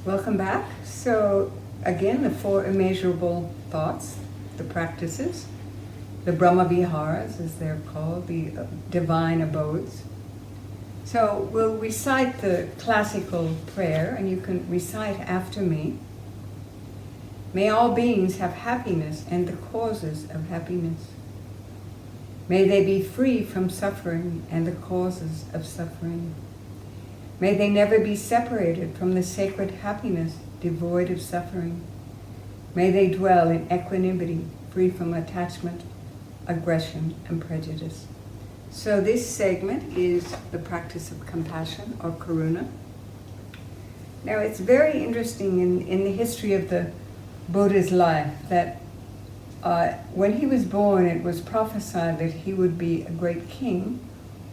Welcome back. So again, the four immeasurable thoughts, the practices, the Brahma Viharas as they're called, the divine abodes. So we'll recite the classical prayer, and you can recite after me. May all beings have happiness and the causes of happiness. May they be free from suffering and the causes of suffering. May they never be separated from the sacred happiness devoid of suffering. May they dwell in equanimity, free from attachment, aggression, and prejudice. So this segment is the practice of compassion, or Karuna. Now it's very interesting in the history of the Buddha's life that when he was born, it was prophesied that he would be a great king,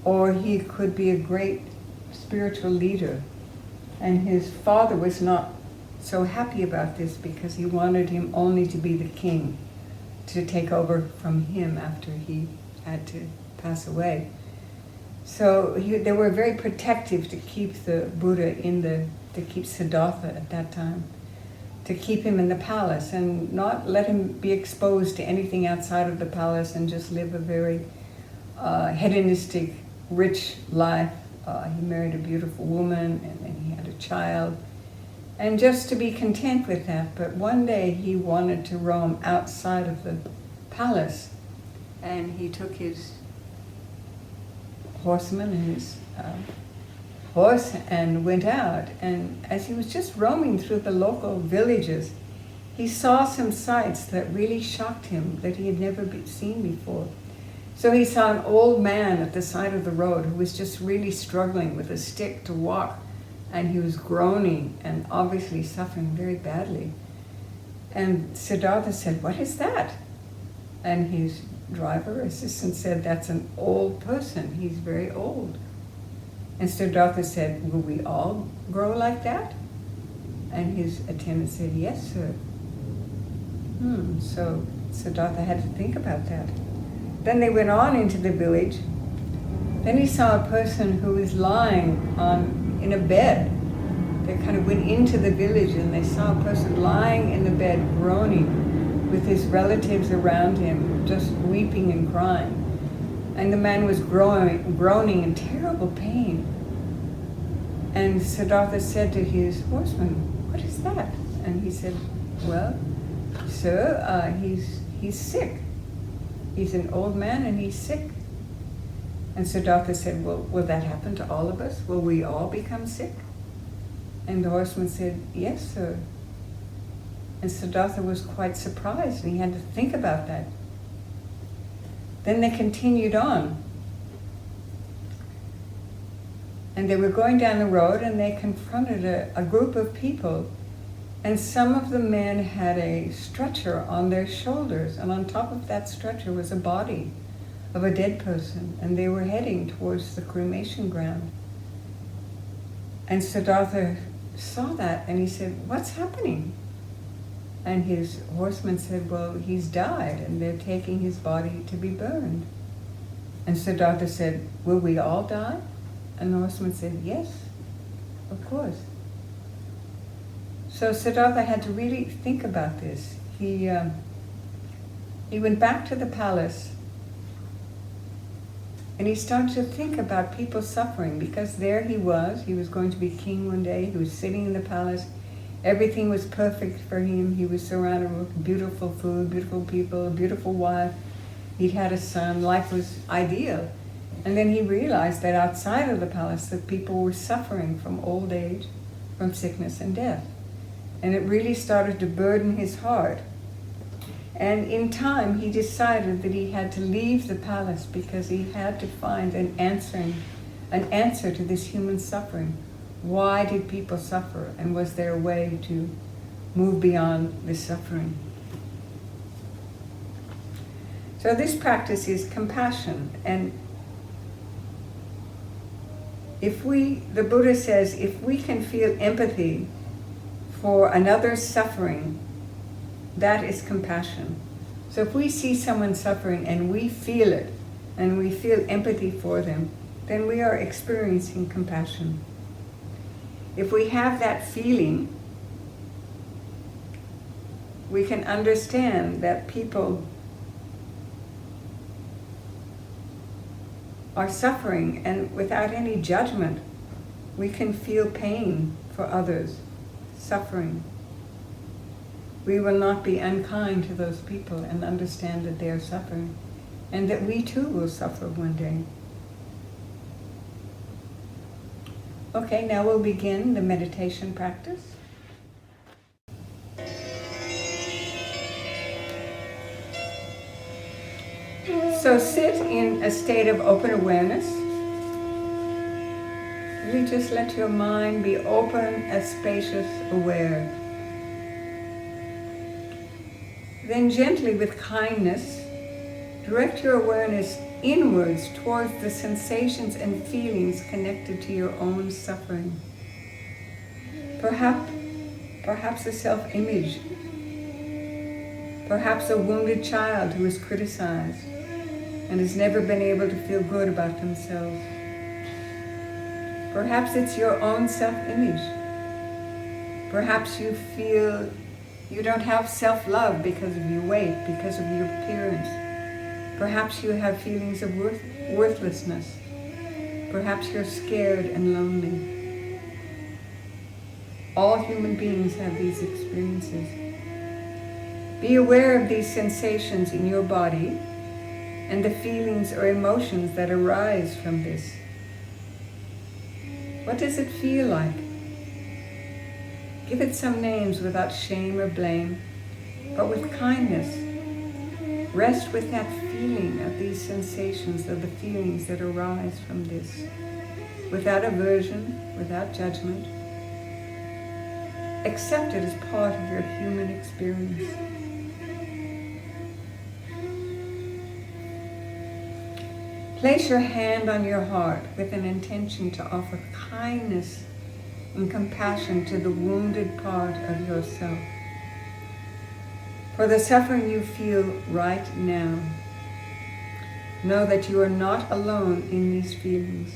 or he could be a great spiritual leader. And his father was not so happy about this because he wanted him only to be the king, to take over from him after he had to pass away. So they were very protective to keep the Buddha to keep Siddhartha at that time, to keep him in the palace and not let him be exposed to anything outside of the palace and just live a very hedonistic, rich life. He married a beautiful woman and then he had a child. And just to be content with that. But one day he wanted to roam outside of the palace. And he took his horseman and his horse and went out. And as he was just roaming through the local villages, he saw some sights that really shocked him that he had never seen before. So he saw an old man at the side of the road who was just really struggling with a stick to walk, and he was groaning and obviously suffering very badly. And Siddhartha said, "What is that?" And his driver assistant said, "That's an old person. He's very old." And Siddhartha said, "Will we all grow like that?" And his attendant said, "Yes, sir." So Siddhartha had to think about that. Then they went on into the village. Then he saw a person who was lying in a bed. They kind of went into the village and they saw a person lying in the bed, groaning, with his relatives around him, just weeping and crying. And the man was groaning in terrible pain. And Siddhartha said to his horseman, "What is that?" And he said, "Well, sir, he's sick. He's an old man and he's sick." And Siddhartha said, "Well, will that happen to all of us? Will we all become sick?" And the horseman said, "Yes, sir." And Siddhartha was quite surprised and he had to think about that. Then they continued on. And they were going down the road and they confronted a group of people. And some of the men had a stretcher on their shoulders, and on top of that stretcher was a body of a dead person, and they were heading towards the cremation ground. And Siddhartha saw that, and he said, "What's happening?" And his horseman said, "Well, he's died, and they're taking his body to be burned." And Siddhartha said, "Will we all die?" And the horseman said, "Yes, of course." So Siddhartha had to really think about this. He went back to the palace and he started to think about people suffering, because there he was going to be king one day, he was sitting in the palace, everything was perfect for him, he was surrounded with beautiful food, beautiful people, a beautiful wife, he'd had a son, life was ideal. And then he realized that outside of the palace that people were suffering from old age, from sickness and death. And it really started to burden his heart. And in time, he decided that he had to leave the palace because he had to find an answer to this human suffering. Why did people suffer? And was there a way to move beyond this suffering? So this practice is compassion. And the Buddha says, if we can feel empathy for another's suffering, that is compassion. So if we see someone suffering and we feel it, and we feel empathy for them, then we are experiencing compassion. If we have that feeling, we can understand that people are suffering, and without any judgment, we can feel pain for others suffering. We will not be unkind to those people and understand that they are suffering, and that we too will suffer one day. Okay, now we'll begin the meditation practice. So sit in a state of open awareness. Really just let your mind be open, as spacious, aware. Then gently, with kindness, direct your awareness inwards towards the sensations and feelings connected to your own suffering. Perhaps a self-image. Perhaps a wounded child who is criticized and has never been able to feel good about themselves. Perhaps it's your own self-image. Perhaps you feel you don't have self-love because of your weight, because of your appearance. Perhaps you have feelings of worthlessness. Perhaps you're scared and lonely. All human beings have these experiences. Be aware of these sensations in your body and the feelings or emotions that arise from this. What does it feel like? Give it some names without shame or blame, but with kindness. Rest with that feeling of these sensations, of the feelings that arise from this, without aversion, without judgment. Accept it as part of your human experience. Place your hand on your heart with an intention to offer kindness and compassion to the wounded part of yourself. For the suffering you feel right now, know that you are not alone in these feelings.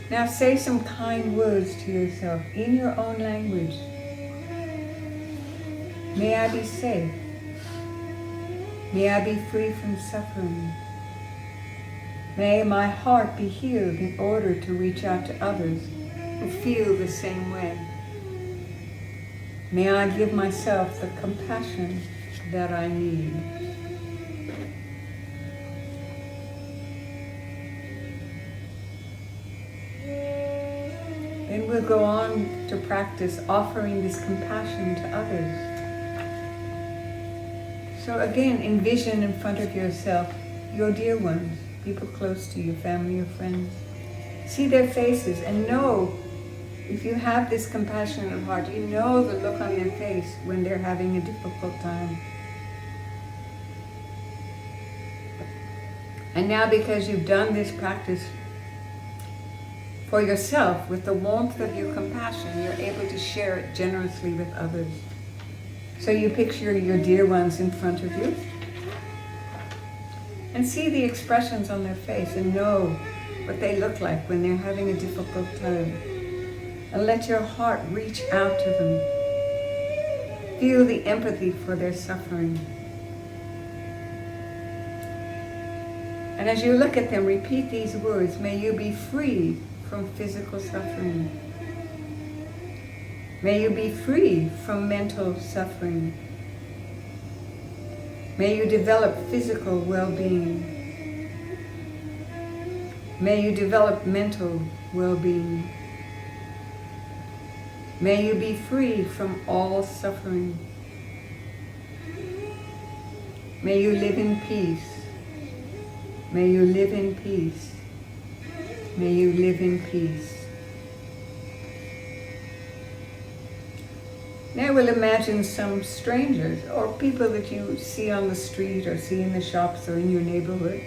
Now say some kind words to yourself in your own language. May I be safe. May I be free from suffering. May my heart be healed in order to reach out to others who feel the same way. May I give myself the compassion that I need. Then we'll go on to practice offering this compassion to others. So again, envision in front of yourself your dear ones, people close to you, family or friends. See their faces and know, if you have this compassionate heart, you know the look on their face when they're having a difficult time. And now, because you've done this practice for yourself, with the warmth of your compassion, you're able to share it generously with others. So you picture your dear ones in front of you and see the expressions on their face and know what they look like when they're having a difficult time. And let your heart reach out to them. Feel the empathy for their suffering. And as you look at them, repeat these words. May you be free from physical suffering. May you be free from mental suffering. May you develop physical well-being. May you develop mental well-being. May you be free from all suffering. May you live in peace. May you live in peace. May you live in peace. Now we'll imagine some strangers or people that you see on the street or see in the shops or in your neighborhood.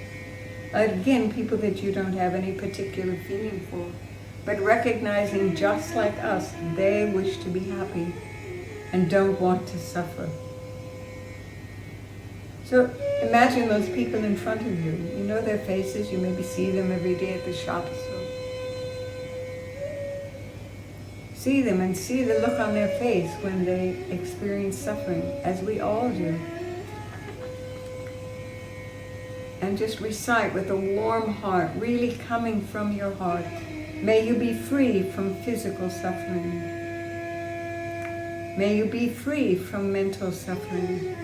Again, people that you don't have any particular feeling for, but recognizing just like us, they wish to be happy and don't want to suffer. So imagine those people in front of you. You know their faces, you maybe see them every day at the shop. So See them and see the look on their face when they experience suffering, as we all do. And just recite with a warm heart, really coming from your heart. May you be free from physical suffering. May you be free from mental suffering.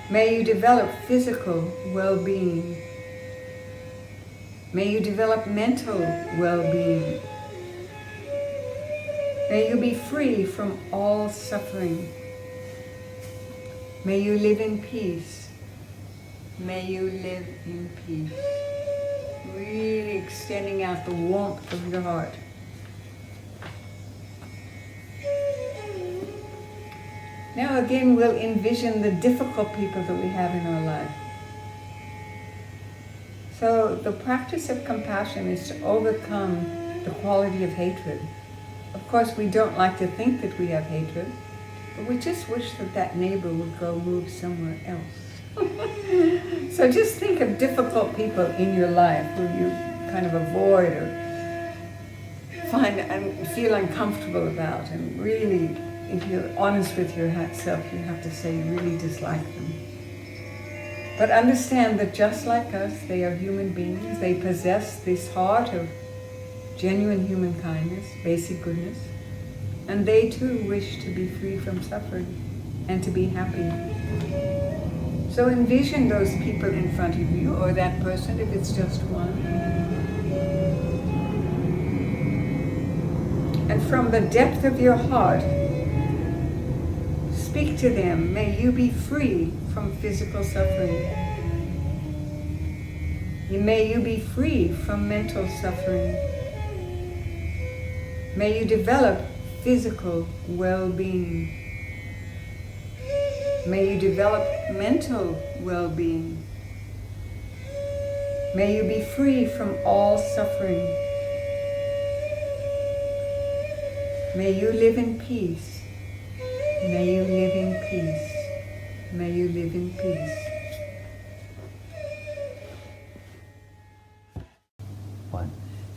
May you develop physical well-being. May you develop mental well-being. May you be free from all suffering. May you live in peace. May you live in peace. Really extending out the warmth of your heart. Now again, we'll envision the difficult people that we have in our life. So the practice of compassion is to overcome the quality of hatred. Of course, we don't like to think that we have hatred, but we just wish that that neighbor would go move somewhere else. So just think of difficult people in your life who you kind of avoid or find and feel uncomfortable about, and really, if you're honest with your self, you have to say you really dislike them. But understand that just like us, they are human beings. They possess this heart of genuine human kindness, basic goodness, and they too wish to be free from suffering and to be happy. So envision those people in front of you, or that person if it's just one. And from the depth of your heart, speak to them. May you be free from physical suffering. May you be free from mental suffering. May you develop physical well-being. May you develop mental well-being. May you be free from all suffering. May you live in peace. May you live in peace. May you live in peace.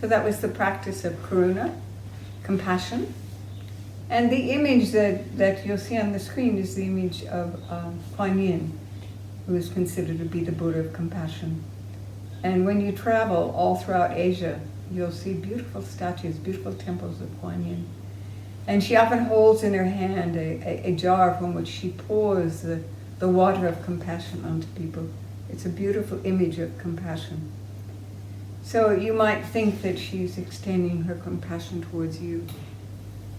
So that was the practice of Karuna, compassion. And the image that you'll see on the screen is the image of Kuan Yin, who is considered to be the Buddha of compassion. And when you travel all throughout Asia, you'll see beautiful statues, beautiful temples of Kuan Yin. And she often holds in her hand a jar from which she pours the water of compassion onto people. It's a beautiful image of compassion. So you might think that she's extending her compassion towards you.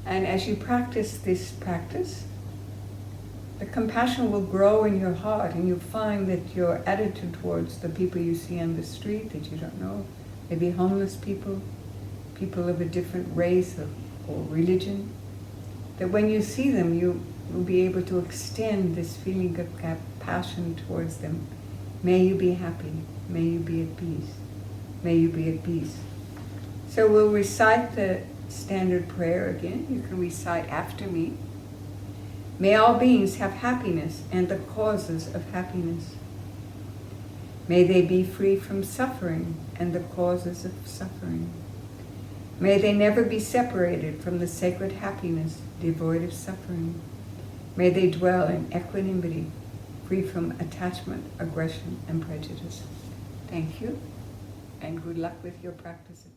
And as you practice this practice, the compassion will grow in your heart, and you'll find that your attitude towards the people you see on the street that you don't know, maybe homeless people, people of a different race or religion, that when you see them, you will be able to extend this feeling of compassion towards them. May you be happy. May you be at peace. May you be at peace. So we'll recite the standard prayer again. You can recite after me. May all beings have happiness and the causes of happiness. May they be free from suffering and the causes of suffering. May they never be separated from the sacred happiness devoid of suffering. May they dwell in equanimity, free from attachment, aggression, and prejudice. Thank you, and good luck with your practices.